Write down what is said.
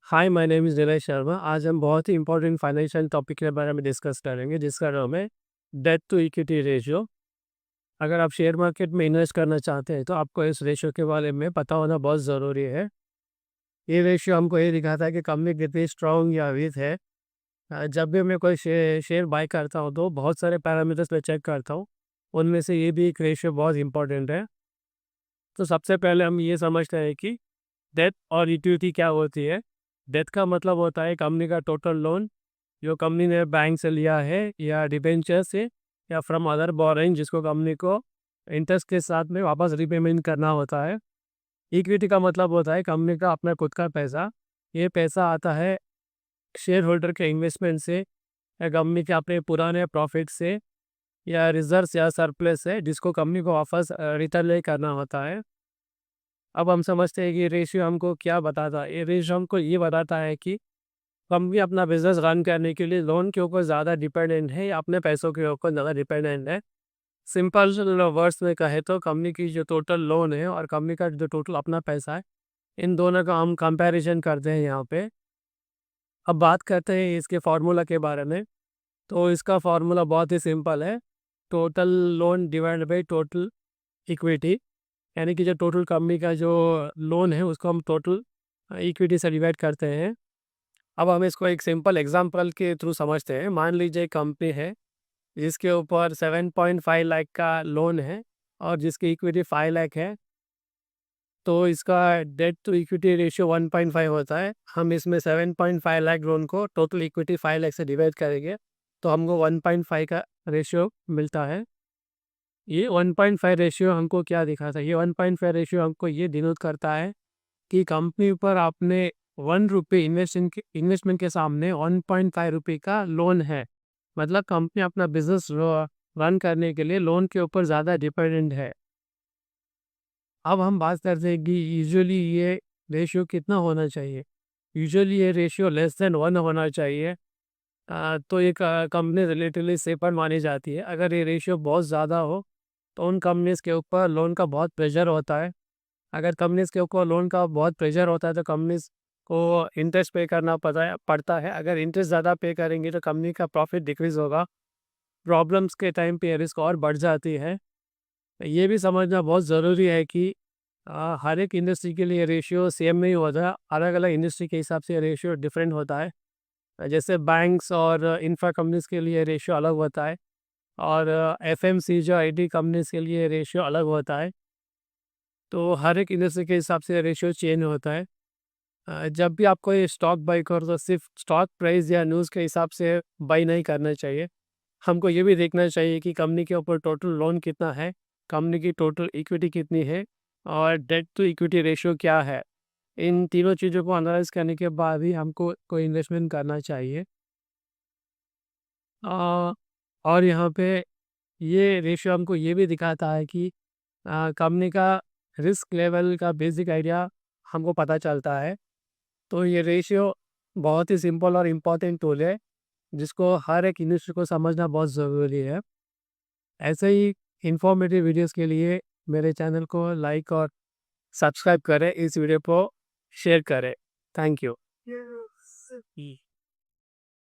Hi, my name is Neeraj Sharma. आज हम बहुत ही इम्पोर्टेंट फाइनेंशियल टॉपिक के बारे में डिस्कस करेंगे, जिसका नाम है डेट टू इक्विटी रेशियो। अगर आप शेयर मार्केट में इन्वेस्ट करना चाहते हैं, तो आपको इस रेशियो के बारे में पता होना बहुत ज़रूरी है। ये रेशियो हमको ये दिखाता है कि कंपनी कितनी स्ट्रॉन्ग या वीक है। जब भी मैं कोई शेयर बाय करता हूँ, तो बहुत सारे पैरामीटर्स मैं चेक करता हूँ। उनमें से ये भी एक रेशियो बहुत इंपॉर्टेंट है। तो सबसे पहले हम ये समझते हैं कि डेट और इक्विटी क्या होती है। डेट का मतलब होता है कंपनी का टोटल लोन, जो कंपनी ने बैंक से लिया है या डिबेंचर से या फ्रॉम अदर बोरोइंग, जिसको कंपनी को इंटरेस्ट के साथ में वापस रीपेमेंट करना होता है। इक्विटी का मतलब होता है कंपनी का अपना खुद का पैसा। ये पैसा आता है शेयर होल्डर के इन्वेस्टमेंट से या कंपनी के अपने पुराने प्रॉफिट से या रिजर्व्स या सरप्लस से, जिसको कंपनी को वापस रिटर्न करना होता है। अब हम समझते हैं कि ये रेशियो हमको क्या बताता है। ये रेशियो हमको ये बताता है कि कंपनी अपना बिजनेस रन करने के लिए लोन के ऊपर ज़्यादा डिपेंडेंट है या अपने पैसों के ऊपर ज़्यादा डिपेंडेंट है। सिंपल वर्ड्स में कहे तो कंपनी की जो टोटल लोन है और कंपनी का जो टोटल अपना पैसा है, इन दोनों का हम कंपैरिजन करते हैं यहाँ पे। अब बात करते हैं इसके फार्मूला के बारे में। तो इसका फार्मूला बहुत ही सिंपल है। Total loan divide by total equity, यानी कि जो टोटल कंपनी का जो लोन है, उसको हम टोटल इक्विटी से डिवाइड करते हैं। अब हम इसको एक सिंपल एग्जांपल के थ्रू समझते हैं। मान लीजिए कंपनी है जिसके ऊपर 7.5 लाख का लोन है और जिसकी इक्विटी 5 लाख है। तो इसका डेट टू इक्विटी रेशियो 1.5 होता है। हम इसमें 7.5 लाख लोन को टोटल इक्विटी 5 लाख से डिवाइड करेंगे, तो हमको 1.5 का रेशियो मिलता है। ये 1.5 रेशियो हमको क्या दिखाता है? ये 1.5 रेशियो हमको ये डिनोट करता है कि कंपनी पर आपने 1 रुपये इन्वेस्टमेंट के सामने 1.5 रुपये का लोन है। मतलब कंपनी अपना बिजनेस रन करने के लिए लोन के ऊपर ज़्यादा डिपेंडेंट है। अब हम बात करते हैं कि यूजुअली ये रेशियो कितना होना चाहिए। यूजुअली ये रेशियो लेस देन 1 होना चाहिए। तो एक कंपनी रिलेटिवली सेफर मानी जाती है। अगर ये रेशियो बहुत ज़्यादा हो, तो उन कंपनीज़ के ऊपर लोन का बहुत प्रेशर होता है। अगर कंपनीज़ के ऊपर लोन का बहुत प्रेशर होता है, तो कंपनीज़ को इंटरेस्ट पे करना पड़ता है। अगर इंटरेस्ट ज़्यादा पे करेंगे, तो कंपनी का प्रॉफिट डिक्रीज़ होगा। प्रॉब्लम्स के टाइम पे ये रिस्क और बढ़ जाती है। ये भी समझना बहुत ज़रूरी है कि हर एक इंडस्ट्री के लिए रेशियो सेम नहीं होता। अलग-अलग इंडस्ट्री के हिसाब से रेशियो डिफरेंट होता है। जैसे बैंक्स और इंफ्रा कंपनीज़ के लिए रेशियो अलग होता है और एफएमसीजी और आईटी कंपनीज़ के लिए रेशियो अलग होता है। तो हर एक इंडस्ट्री के हिसाब से रेशियो चेंज होता है। जब भी आपको ये स्टॉक बाई करो, तो सिर्फ स्टॉक प्राइस या न्यूज़ के हिसाब से बाई नहीं करना चाहिए। हमको ये भी देखना चाहिए कि कंपनी के ऊपर टोटल लोन कितना है, कंपनी की टोटल इक्विटी कितनी है और डेट टू इक्विटी रेशियो क्या है। इन तीनों चीज़ों को एनालाइज़ करने के बाद ही हमको कोई इन्वेस्टमेंट करना चाहिए। अ, और यहाँ पे ये रेशियो हमको ये भी दिखाता है कि कंपनी का रिस्क लेवल का बेसिक आइडिया हमको पता चलता है। तो ये रेशियो बहुत ही सिंपल और इम्पोर्टेंट टूल है, जिसको हर एक इंडस्ट्री को समझना बहुत ज़रूरी है। ऐसे ही इंफॉर्मेटिव वीडियोस के लिए मेरे चैनल को लाइक और सब्सक्राइब करें, इस वीडियो को शेयर करें। Thank you.